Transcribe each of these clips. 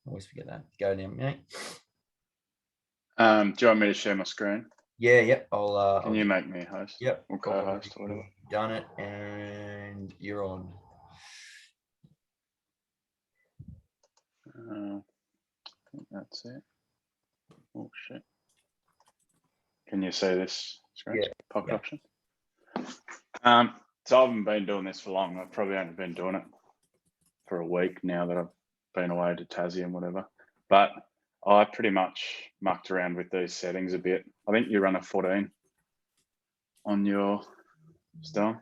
always forget that. Go now, mate. Do you want me to share my screen? Yeah, yep. Can you make me a host? Yep. Or co-host or whatever. Done it, and you're on. I think that's it. Oh shit! Can you see this screen? Yeah. Pocket option. So I haven't been doing this for long. I've probably only been doing it for a week now that I've been away to Tassie and whatever. But I pretty much mucked around with these settings a bit. I think you run a 14 on your stone.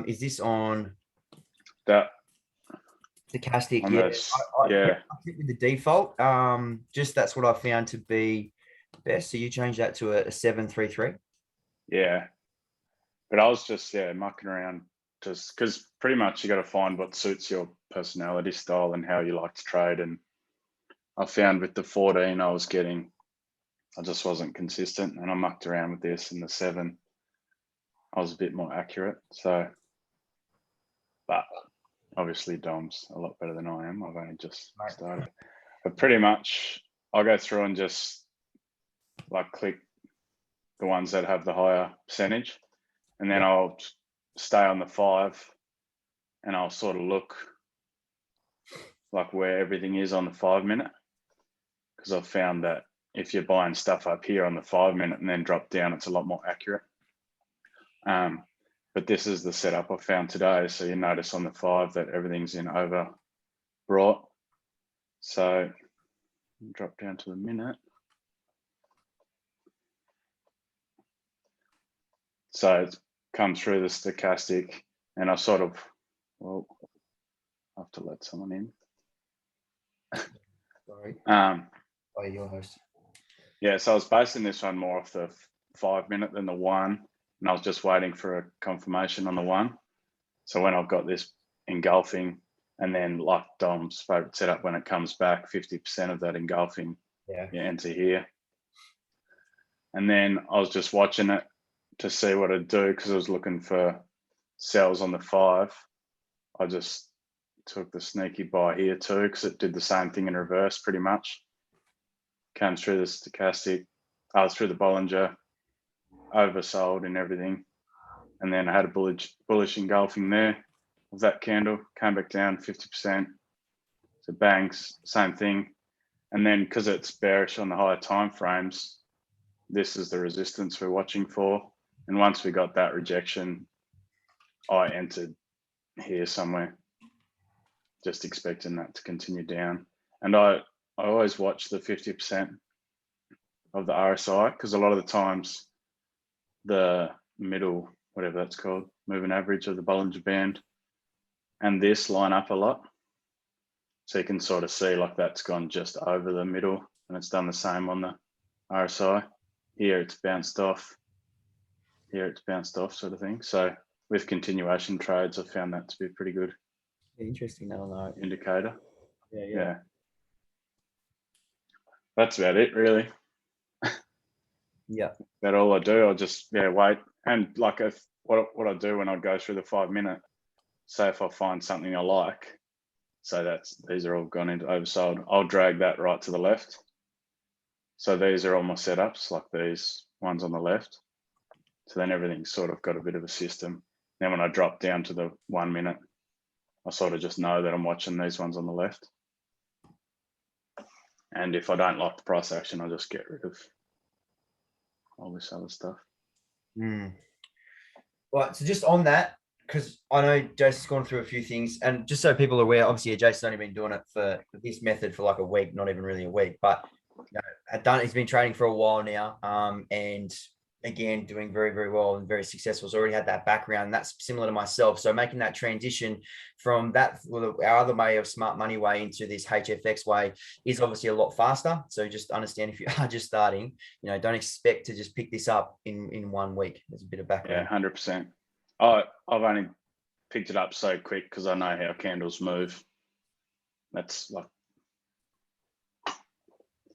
Is this on That stochastic? on Yeah. I think with the default. Just that's what I found to be best. So you change that to a 733. Yeah. But I was just mucking around just because pretty much you got to find what suits your personality style and how you like to trade. And I found with the 14 I just wasn't consistent, and I mucked around with this, and the 7 I was a bit more accurate. So, but obviously Dom's a lot better than I am. I've only just started. But pretty much I'll go through and just like click the ones that have the higher percentage, and then I'll stay on the 5, and I'll sort of look like where everything is on the 5 minute, because I've found that if you're buying stuff up here on the 5 minute and then drop down, it's a lot more accurate. But this is the setup I found today. So you notice on the 5 that everything's in over brought. So drop down to the minute. So it's come through the stochastic, and I sort of, well, I have to let someone in. Sorry. Your host. Yeah, so I was basing this one more off the 5 minute than the 1, and I was just waiting for a confirmation on the 1. So when I've got this engulfing, and then like Dom's favorite setup, when it comes back, 50% of that engulfing, you enter here. And then I was just watching it to see what it'd do, because I was looking for sells on the 5. I just took the sneaky buy here too, because it did the same thing in reverse pretty much. Came through the stochastic, through the Bollinger, oversold and everything. And then I had a bullish engulfing there of that candle, came back down 50%. So bangs, same thing. And then because it's bearish on the higher time frames, this is the resistance we're watching for. And once we got that rejection, I entered here somewhere, just expecting that to continue down. And I always watch the 50% of the RSI, because a lot of the times the middle, whatever that's called, moving average of the Bollinger Band and this line up a lot. So you can sort of see like that's gone just over the middle, and it's done the same on the RSI. Here it's bounced off. Here it's bounced off, sort of thing. So with continuation trades, I found that to be pretty good. Interesting, no indicator. Yeah. That's about it, really. Yeah. That's all I do. I'll just wait. And like what I do when I go through the 5 minute, say if I find something I like, so these are all gone into oversold, I'll drag that right to the left. So these are all my setups, like these ones on the left. So then everything's sort of got a bit of a system. Then when I drop down to the 1 minute, I sort of just know that I'm watching these ones on the left. And if I don't like the price action, I'll just get rid of all this other stuff. Right, so just on that, because I know Jason's gone through a few things, and just so people are aware, obviously Jason's only been doing it for this method for like a week, not even really a week, but he's been trading for a while now, and again doing very, very well and very successful. He's already had that background. That's similar to myself. So making that transition from that, our other way of smart money way into this HFX way is obviously a lot faster. So just understand, if you are just starting, don't expect to just pick this up in 1 week. There's a bit of background. Yeah, 100%. I've only picked it up so quick because I know how candles move. That's like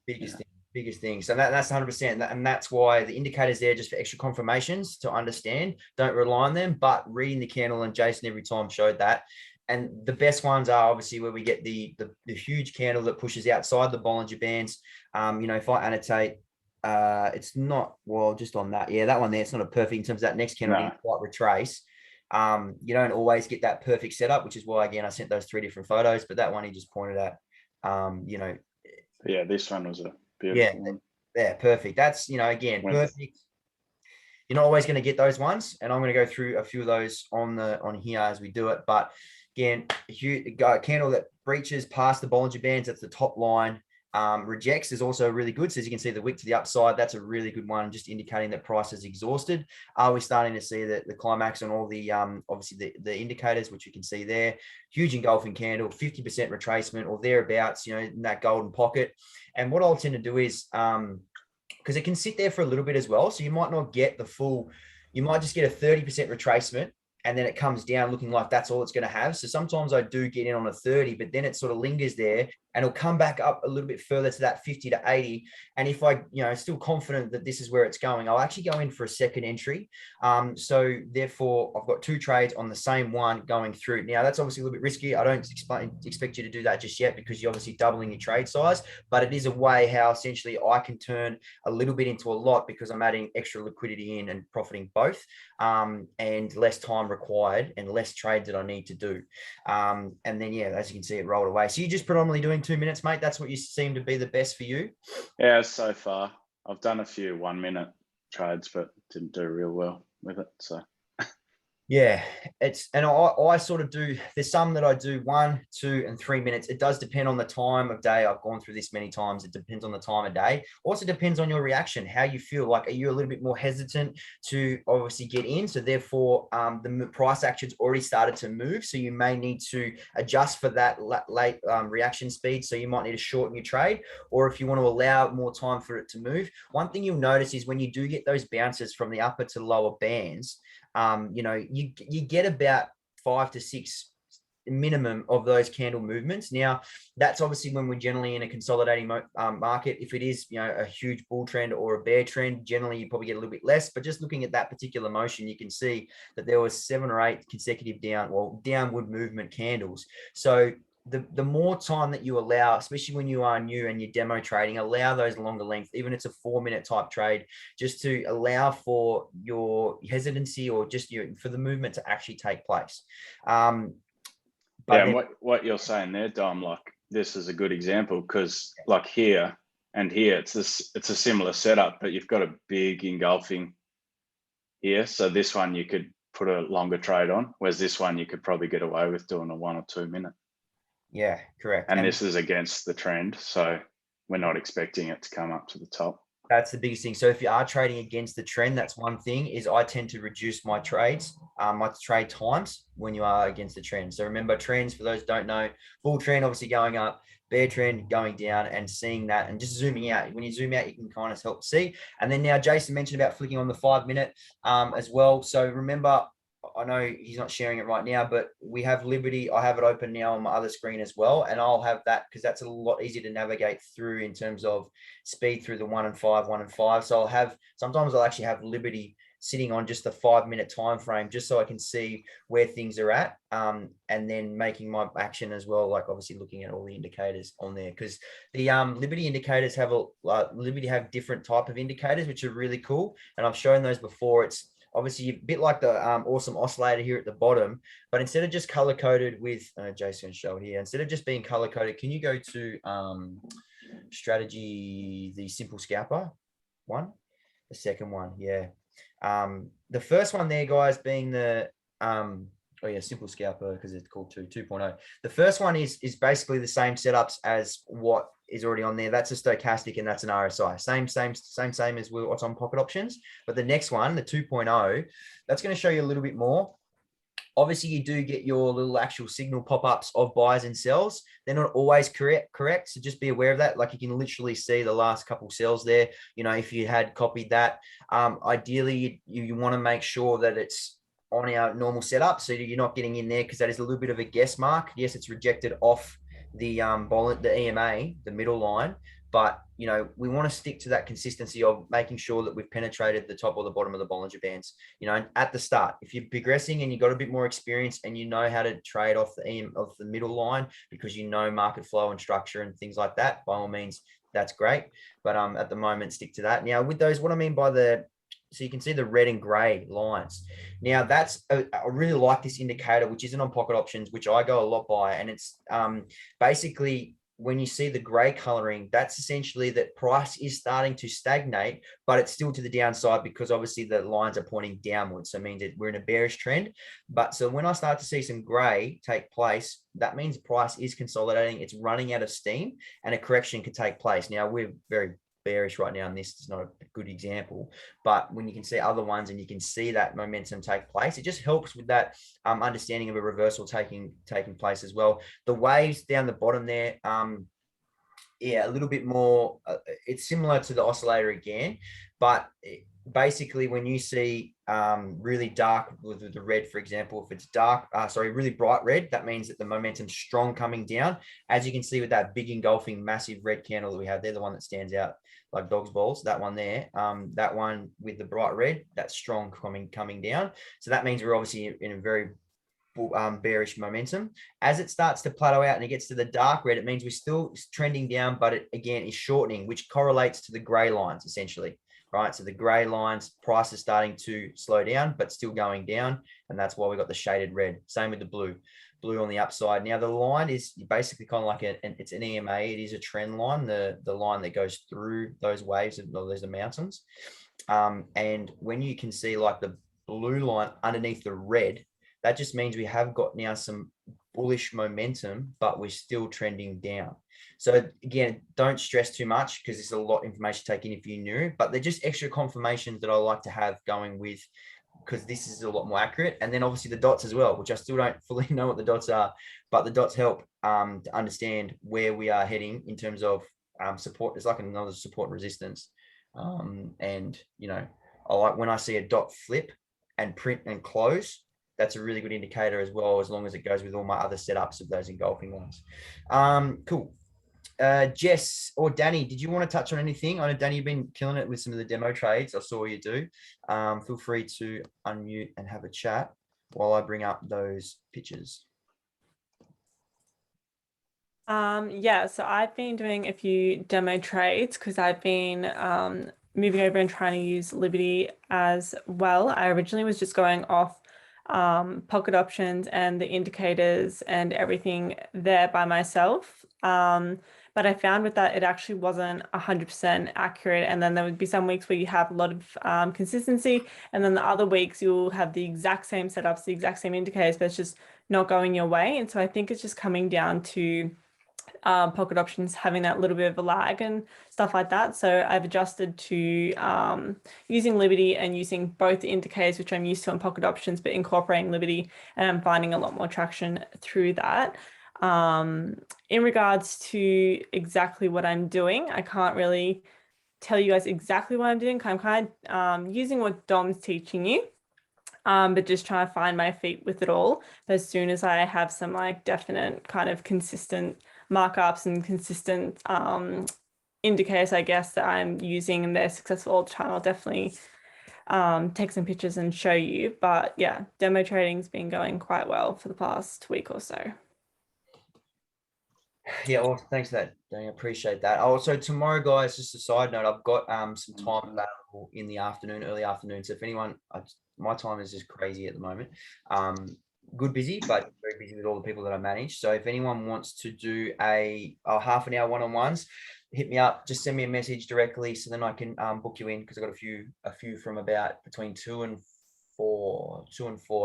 biggest thing. So that's 100%. And that's why the indicator's there, just for extra confirmations to understand. Don't rely on them, but reading the candle, and Jason every time showed that. And the best ones are obviously where we get the huge candle that pushes outside the Bollinger Bands. If I annotate, it's not, well, just on that. Yeah, that one there, it's not a perfect in terms of that next candle didn't quite retrace. You don't always get that perfect setup, which is why, again, I sent those 3 different photos, but that one he just pointed at, Yeah, this one was a yeah, beautiful one. yeah, perfect. That's, again, perfect. You're not always going to get those ones, and I'm going to go through a few of those on here as we do it. But again, a candle that breaches past the Bollinger Bands, that's the top line. Rejects is also really good. So as you can see, the wick to the upside, that's a really good one, just indicating that price is exhausted. Are we starting to see the climax on all the obviously the indicators, which you can see there? Huge engulfing candle, 50% retracement or thereabouts, in that golden pocket. And what I'll tend to do is because it can sit there for a little bit as well. So you might not get the full, you might just get a 30% retracement, and then it comes down looking like that's all it's going to have. So sometimes I do get in on a 30, but then it sort of lingers there and it'll come back up a little bit further to that 50 to 80. And if I, still confident that this is where it's going, I'll actually go in for a second entry. So therefore I've got 2 trades on the same one going through. Now that's obviously a little bit risky. I don't expect you to do that just yet, because you're obviously doubling your trade size, but it is a way how essentially I can turn a little bit into a lot, because I'm adding extra liquidity in and profiting both, and less time required and less trades that I need to do. And then, yeah, as you can see, it rolled away. So you're just predominantly doing 2 minutes, mate? That's what you seem to be the best for you? Yeah, so far. I've done a few 1 minute trades, but didn't do real well with it. So yeah, I sort of do, there's some that I do 1, 2, and 3 minutes. It does depend on the time of day. I've gone through this many times. It depends on the time of day. Also depends on your reaction, how you feel. Like, are you a little bit more hesitant to obviously get in? So therefore, the price action's already started to move. So you may need to adjust for that late reaction speed. So you might need to shorten your trade, or if you want to allow more time for it to move. One thing you'll notice is when you do get those bounces from the upper to lower bands, you get about 5 to 6 minimum of those candle movements. Now, that's obviously when we're generally in a consolidating market. If it is, a huge bull trend or a bear trend, generally you probably get a little bit less. But just looking at that particular motion, you can see that there was 7 or 8 consecutive downward movement candles. So the more time that you allow, especially when you are new and you're demo trading, allow those longer lengths, even if it's a 4-minute type trade, just to allow for your hesitancy or just for the movement to actually take place. and what you're saying there, Dom, like this is a good example, because like here and here, it's a similar setup, but you've got a big engulfing here. So this one you could put a longer trade on, whereas this one you could probably get away with doing a 1 or 2 minute. Yeah, correct. And this is against the trend, so we're not expecting it to come up to the top. That's the biggest thing. So if you are trading against the trend, that's one thing, is I tend to reduce my trades, my trade times when you are against the trend. So remember, trends, for those who don't know, bull trend obviously going up, bear trend going down, and seeing that and just zooming out. When you zoom out, you can kind of help see. And then now Jason mentioned about flicking on the 5 minute as well. So remember, I know he's not sharing it right now, but we have Liberty. I have it open now on my other screen as well. And I'll have that because that's a lot easier to navigate through in terms of speed through the 1 and 5. So sometimes I'll actually have Liberty sitting on just the 5 minute time frame, just so I can see where things are at, and then making my action as well, like obviously looking at all the indicators on there, because the Liberty indicators have Liberty have different type of indicators, which are really cool, and I've shown those before. It's obviously a bit like the awesome oscillator here at the bottom, but instead of just color coded with Jason showed here, instead of just being color coded, can you go to strategy, the simple scalper one, the second one? Yeah. The first one there, guys, being the simple scalper, because it's called 2.0. The first one is basically the same setups as what is already on there. That's a stochastic and that's an RSI. Same as what's on pocket options. But the next one, the 2.0, that's going to show you a little bit more. Obviously, you do get your little actual signal pop-ups of buys and sells. They're not always correct. So just be aware of that. Like you can literally see the last couple sells there. If you had copied that, ideally you want to make sure that it's on our normal setup, so you're not getting in there, because that is a little bit of a guess mark. Yes, it's rejected off the EMA, the middle line. But we want to stick to that consistency of making sure that we've penetrated the top or the bottom of the Bollinger Bands. At the start, if you're progressing and you've got a bit more experience and you know how to trade off the middle line because market flow and structure and things like that, by all means, that's great. But at the moment, stick to that. Now, with those, what I mean by so you can see the red and gray lines. Now I really like this indicator, which isn't on pocket options, which I go a lot by. And it's basically when you see the gray coloring, that's essentially that price is starting to stagnate, but it's still to the downside because obviously the lines are pointing downwards. So it means that we're in a bearish trend. But so when I start to see some gray take place, that means price is consolidating. It's running out of steam and a correction could take place. Now we're very bearish right now, and this is not a good example, but when you can see other ones and you can see that momentum take place, it just helps with that understanding of a reversal taking place as well. The waves down the bottom there, a little bit more, it's similar to the oscillator again, but basically when you see really dark with the red, for example, if it's really bright red, that means that the momentum's strong coming down. As you can see with that big engulfing massive red candle that we have there, the one that stands out like dog's balls, that one there, that one with the bright red, that's strong coming down. So that means we're obviously in a very bearish momentum. As it starts to plateau out and it gets to the dark red, it means we're still trending down, but it again is shortening, which correlates to the gray lines essentially, right? So the gray lines, price is starting to slow down, but still going down. And that's why we got the shaded red. Same with the blue on the upside. Now the line is basically kind of like it's an EMA. It is a trend line, the line that goes through those waves of those mountains. And when you can see like the blue line underneath the red, that just means we have got now some bullish momentum, but we're still trending down. So again, don't stress too much because there's a lot of information to take in if you're new, but they're just extra confirmations that I like to have going with, because this is a lot more accurate. And then obviously the dots as well, which I still don't fully know what the dots are, but the dots help to understand where we are heading in terms of support. It's like another support and resistance. And I like when I see a dot flip and print and close, that's a really good indicator as well, as long as it goes with all my other setups of those engulfing ones. Cool. Jess or Danny, did you want to touch on anything? I know, Danny, you've been killing it with some of the demo trades. I saw you do. Feel free to unmute and have a chat while I bring up those pictures. So I've been doing a few demo trades because I've been moving over and trying to use Liberty as well. I originally was just going off pocket options and the indicators and everything there by myself. But I found with that, it actually wasn't 100% accurate. And then there would be some weeks where you have a lot of consistency. And then the other weeks you'll have the exact same setups, the exact same indicators, but it's just not going your way. And so I think it's just coming down to pocket options having that little bit of a lag and stuff like that. So I've adjusted to using Liberty and using both the indicators, which I'm used to on pocket options, but incorporating Liberty, and I'm finding a lot more traction through that. In regards to exactly what I'm doing, I can't really tell you guys exactly what I'm doing. I'm kind of using what Dom's teaching you. But just trying to find my feet with it all. But as soon as I have some like definite kind of consistent markups and consistent indicators, I guess, that I'm using and they're successful all the time, I'll definitely take some pictures and show you. But yeah, demo trading's been going quite well for the past week or so. Yeah, well, thanks for that, Danny. I appreciate that. Also, tomorrow, guys, just a side note, I've got some time available in the afternoon, early afternoon. So if anyone, my time is just crazy at the moment. Good busy, but very busy with all the people that I manage. So if anyone wants to do a half an hour one-on-ones, hit me up. Just send me a message directly, so then I can book you in, because I've got a few from about between 2 and 4.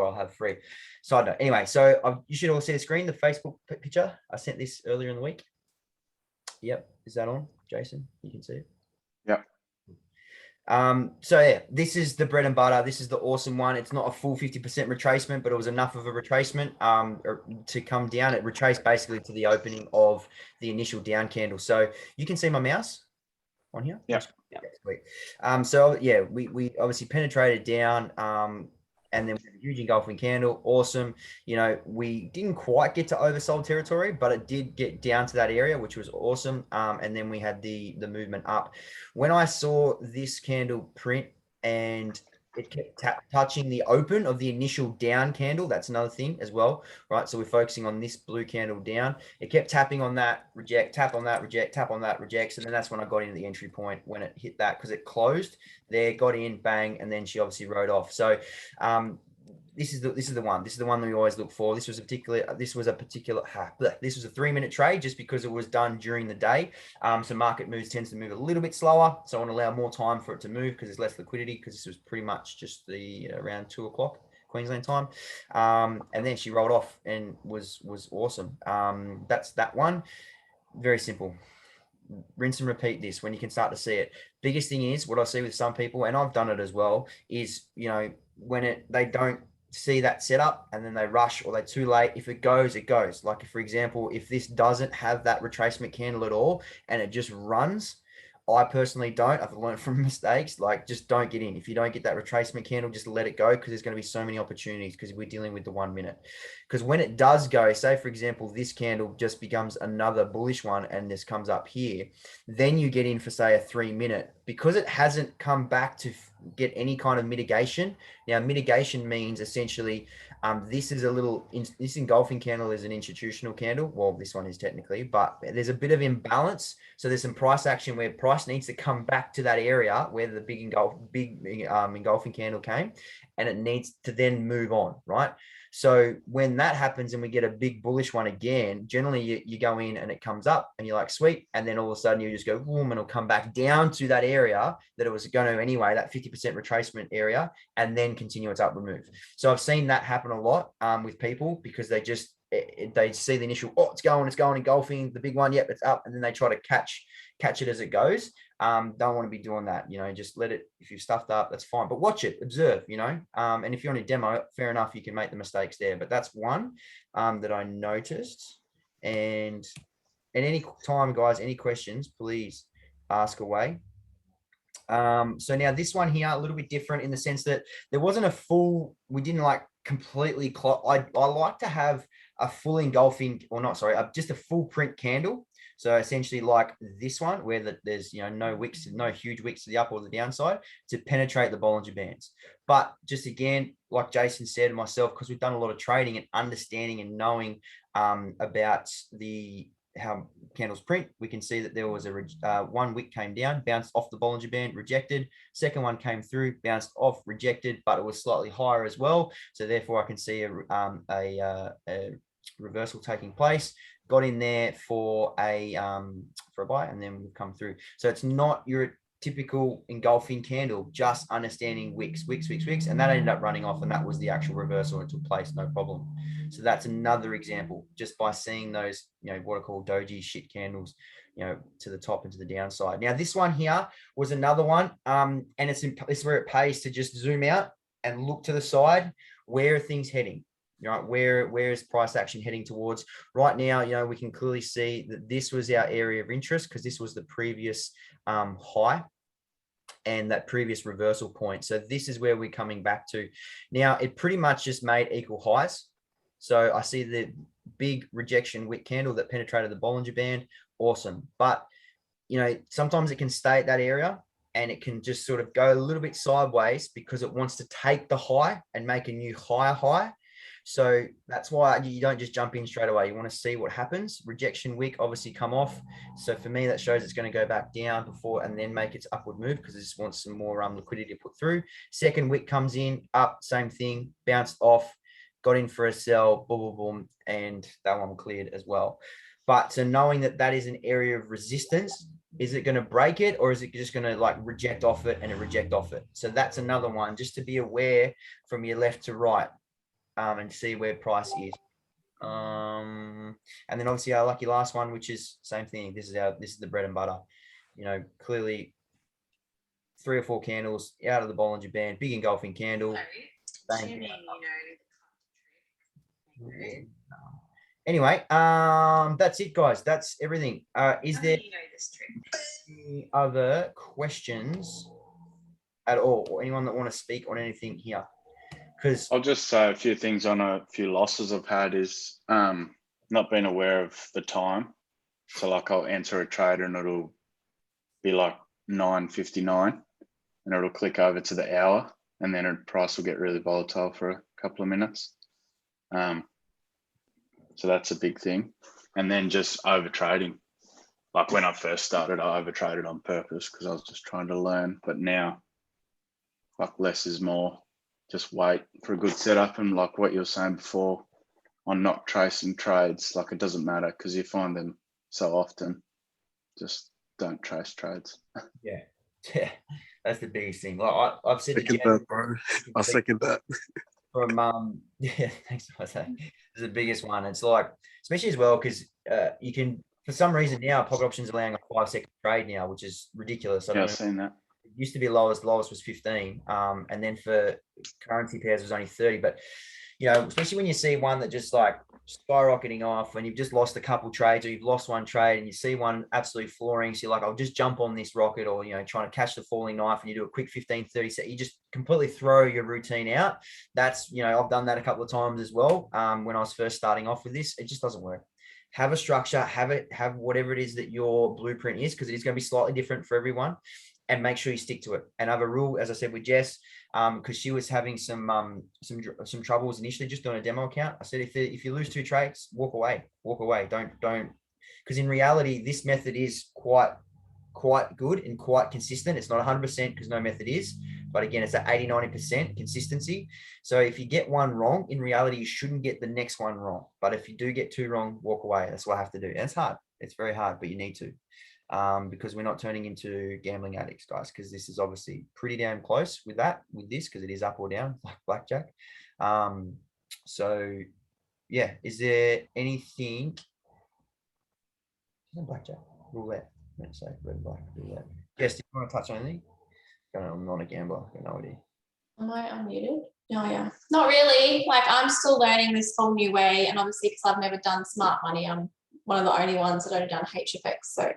I'll have free. Side note. Anyway, so you should all see the screen, the Facebook picture. I sent this earlier in the week. Yep. Is that on, Jason? You can see it. Yep. So yeah, this is the bread and butter. This is the awesome one. It's not a full 50% retracement, but it was enough of a retracement to come down. It retraced basically to the opening of the initial down candle. So you can see my mouse on here. Yeah. Sweet. So yeah, we obviously penetrated down. and then we had a huge engulfing candle. Awesome. You know, we didn't quite get to oversold territory, but it did get down to that area, which was awesome. And then we had the movement up. When I saw this candle print and it kept touching the open of the initial down candle, that's another thing as well, right? So we're focusing on this blue candle down. It kept tapping on that, reject, tap on that, reject, tap on that, rejects. And then that's when I got into the entry point when it hit that, because it closed there, got in, bang, and then she obviously rode off. So this is the one that we always look for. This was a 3-minute trade just because it was done during the day. So market moves tends to move a little bit slower. So I want to allow more time for it to move because there's less liquidity, because this was pretty much just the around 2 o'clock Queensland time. And then she rolled off and was awesome. That's that one. Very simple. Rinse and repeat this when you can start to see it. Biggest thing is what I see with some people, and I've done it as well, is, you know, when they don't see that setup and then they rush, or they're too late. If it goes, it goes. Like, if, for example, if this doesn't have that retracement candle at all and it just runs, I personally don't. I've learned from mistakes. Like, just don't get in. If you don't get that retracement candle, just let it go, because there's going to be so many opportunities, because we're dealing with the 1 minute. Because when it does go, say, for example, this candle just becomes another bullish one and this comes up here, then you get in for, say, a 3 minute, because it hasn't come back to get any kind of mitigation. Now, mitigation means essentially this engulfing candle is an institutional candle. Well, this one is technically, but there's a bit of imbalance. So there's some price action where price needs to come back to that area where the big engulfing candle came, and it needs to then move on, right? So when that happens and we get a big bullish one again, generally you go in and it comes up and you're like, sweet. And then all of a sudden you just go, boom, and it'll come back down to that area that it was going to anyway, that 50% retracement area, and then continue its upward move. So I've seen that happen a lot with people, because they just, they see the initial, oh, it's going engulfing, the big one, yep, it's up. And then they try to catch it as it goes. Don't want to be doing that, you know, just let it, if you've stuffed up, that's fine, but watch it, observe, you know, and if you're on a demo, fair enough, you can make the mistakes there, but that's one that I noticed. And at any time, guys, any questions, please ask away. So now this one here, a little bit different in the sense that there wasn't a full, we didn't like completely, I like to have a full engulfing, or not, sorry, just a full print candle. So essentially like this one, where there's, you know, no wicks, no huge wicks to the up or the downside to penetrate the Bollinger Bands. But just again, like Jason said and myself, because we've done a lot of trading and understanding and knowing about how candles print, we can see that there was a one wick came down, bounced off the Bollinger Band, rejected. Second one came through, bounced off, rejected, but it was slightly higher as well. So therefore I can see a reversal taking place. Got in there for a buy, and then we've come through. So it's not your typical engulfing candle, just understanding wicks, and that ended up running off, and that was the actual reversal that took place, no problem. So that's another example, just by seeing those, you know, what are called doji shit candles, you know, to the top and to the downside. Now this one here was another one, and it's where it pays to just zoom out and look to the side. Where are things heading? Right, where is price action heading towards right now? You know, we can clearly see that this was our area of interest, because this was the previous high and that previous reversal point. So this is where we're coming back to now. It pretty much just made equal highs. So I see the big rejection wick candle that penetrated the Bollinger Band. Awesome. But, you know, sometimes it can stay at that area and it can just sort of go a little bit sideways because it wants to take the high and make a new higher high. So that's why you don't just jump in straight away. You want to see what happens. Rejection wick obviously come off. So for me, that shows it's going to go back down before and then make its upward move, because it just wants some more liquidity to put through. Second wick comes in, up, same thing, bounced off, got in for a sell, boom, boom, boom, and that one cleared as well. But so knowing that that is an area of resistance, is it going to break it, or is it just going to like reject off it and reject off it? So that's another one, just to be aware from your left to right. And see where price is. And then obviously our lucky last one, which is same thing. This is the bread and butter. You know, clearly 3 or 4 candles out of the Bollinger Band, big engulfing candle. Anyway, that's it, guys. That's everything. Is there any other questions at all, or anyone that want to speak on anything here? Because I'll just say a few things on a few losses I've had is not being aware of the time. So like I'll enter a trade and it'll be like 9:59 and it'll click over to the hour and then the price will get really volatile for a couple of minutes. So that's a big thing. And then just over trading. Like when I first started, I over traded on purpose because I was just trying to learn. But now, like less is more. Just wait for a good setup. And like what you were saying before on not tracing trades, like it doesn't matter because you find them so often. Just don't trace trades. yeah, that's the biggest thing. Like I've said to Second Jen, that, bro. I second that. from yeah, thanks for that. It's the biggest one. It's like, especially as well because you can, for some reason now pocket options are allowing a 5-second trade now, which is ridiculous. I Yeah, don't I've know. seen that. It used to be lowest was 15, and then for currency pairs it was only 30. But you know, especially when you see one that just like skyrocketing off when you've just lost a couple trades or you've lost one trade and you see one absolutely flooring, so you're like, I'll just jump on this rocket, or you know, trying to catch the falling knife, and you do a quick 15-30 set, you just completely throw your routine out. That's, you know, I've done that a couple of times as well. When I was first starting off with this, it just doesn't work. Have a structure, have whatever it is that your blueprint is, because it is going to be slightly different for everyone, and make sure you stick to it. And I have a rule, as I said, with Jess, because she was having some troubles initially just on a demo account. I said, if you lose 2 trades, walk away. Don't, because in reality, this method is quite good and quite consistent. It's not 100% because no method is, but again, it's at 80-90% consistency. So if you get one wrong, in reality, you shouldn't get the next one wrong. But if you do get 2 wrong, walk away. That's what I have to do. And it's hard. It's very hard, but you need to. Because we're not turning into gambling addicts, guys, because this is obviously pretty damn close with this, because it is up or down like blackjack. So yeah, is there anything? Blackjack, roulette, let's say red, black, roulette. Yes, do you want to touch on anything? I'm not a gambler, I've got no idea. Am I unmuted? No, yeah. Not really. Like I'm still learning this whole new way, and obviously because I've never done smart money, I'm one of the only ones that have done HFX. So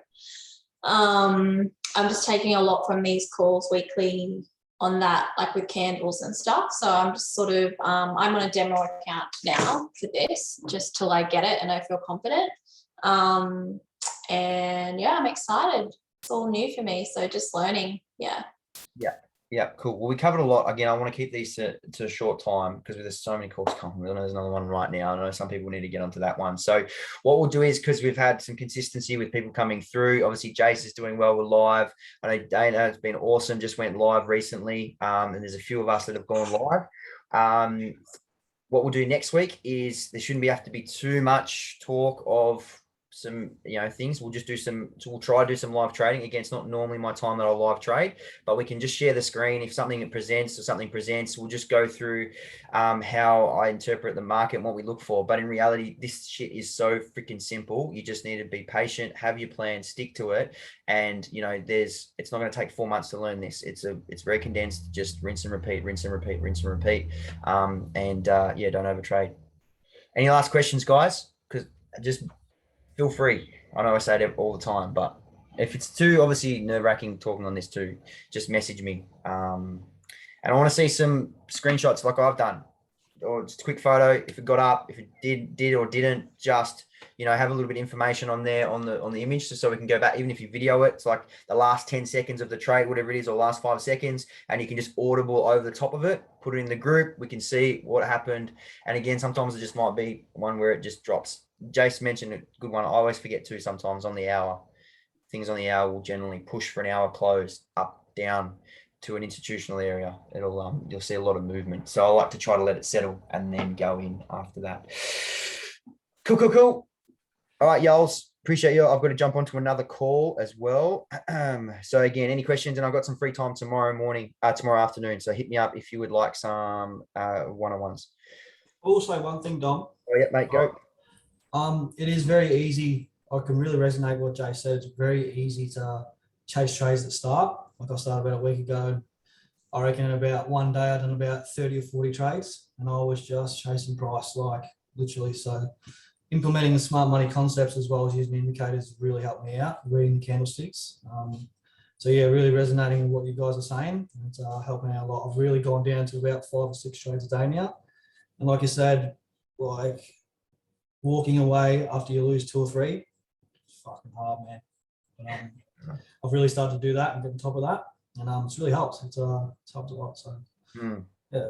I'm just taking a lot from these calls weekly on that, like with candles and stuff. So I'm just sort of I'm on a demo account now for this, just till I get it and I feel confident. And yeah, I'm excited. It's all new for me, so just learning. Yeah, cool. Well, we covered a lot. Again, I want to keep these to a short time because there's so many calls coming. I know there's another one right now. I know some people need to get onto that one. So what we'll do is, because we've had some consistency with people coming through, obviously Jace is doing well with live. I know Dana has been awesome, just went live recently. And there's a few of us that have gone live. What we'll do next week is there shouldn't have to be too much talk of some, you know, things. We'll just we'll try to do some live trading. Again, it's not normally my time that I live trade, but we can just share the screen. If something presents, we'll just go through how I interpret the market and what we look for. But in reality, this shit is so freaking simple. You just need to be patient, have your plan, stick to it. And you know, it's not going to take 4 months to learn this. It's very condensed. Just rinse and repeat. Yeah, don't overtrade. Any last questions, guys? Because just feel free. I know I say it all the time, but if it's too obviously nerve-wracking talking on this too, just message me. And I want to see some screenshots like I've done, or just a quick photo. If it got up, if it did or didn't, just, you know, have a little bit of information on there on the image, just so we can go back. Even if you video it, it's like the last 10 seconds of the trade, whatever it is, or last 5 seconds, and you can just audible over the top of it, put it in the group. We can see what happened. And again, sometimes it just might be one where it just drops. Jace mentioned a good one. I always forget too sometimes on the hour. Things on the hour will generally push for an hour close, up, down to an institutional area. You'll see a lot of movement. So I like to try to let it settle and then go in after that. Cool. All right, y'all. Appreciate you. I've got to jump onto another call as well. So again, any questions? And I've got some free time tomorrow afternoon. So hit me up if you would like some one-on-ones. Also, one thing, Dom. Oh, yeah, mate, go. It is very easy. I can really resonate with what Jay said. It's very easy to chase trades at the start. Like I started about a week ago. I reckon in about one day I'd done about 30 or 40 trades, and I was just chasing price, like literally. So implementing the smart money concepts as well as using indicators really helped me out, reading the candlesticks. So yeah, really resonating with what you guys are saying. It's helping out a lot. I've really gone down to about 5 or 6 trades a day now. And like you said, like walking away after you lose 2 or 3, it's fucking hard, man. But, I've really started to do that and get on top of that, and it's really helped. It's helped a lot. So yeah,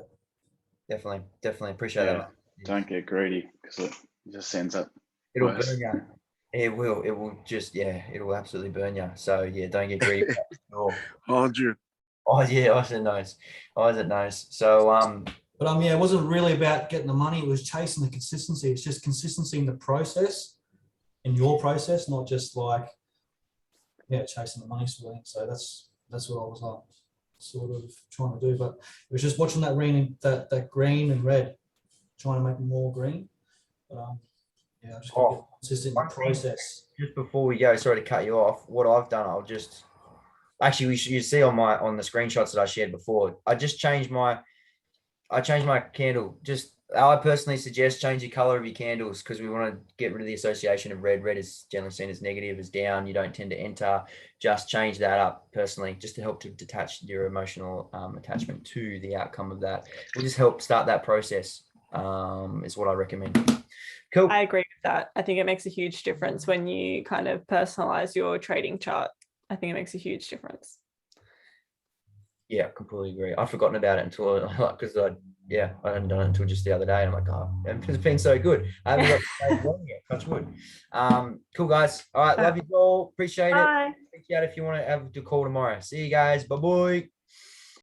definitely appreciate Yeah. that. Don't get greedy because it just sends up. It'll worse. burn you. It will just, it'll absolutely burn you. So yeah, don't get greedy. Oh 100. yeah, Isaac knows. So but yeah, it wasn't really about getting the money. It was chasing the consistency. It's just consistency in the process, in your process, not just like chasing the money sort of thing. So that's what I was sort of trying to do. But it was just watching that green and red, trying to make more green. But I just got to get consistent in the process. just before we go, sorry to cut you off. What I've done, I'll just actually you see on the screenshots that I shared before. I changed my candle. I personally suggest change the color of your candles because we want to get rid of the association of red. Red is generally seen as negative, as down. You don't tend to enter. Just change that up personally, just to help to detach your emotional attachment to the outcome of that. We'll just help start that process. Is what I recommend. Cool. I agree with that. I think it makes a huge difference when you kind of personalize your trading chart. I think it makes a huge difference. Yeah, completely agree. I've forgotten about it until because I hadn't done it until just the other day. And I'm like, oh, it's been so good. I haven't got to yet. Touch wood. Cool guys. All right, love you all. Appreciate it. Bye. Reach out if you want to have a call tomorrow. See you guys. Bye bye.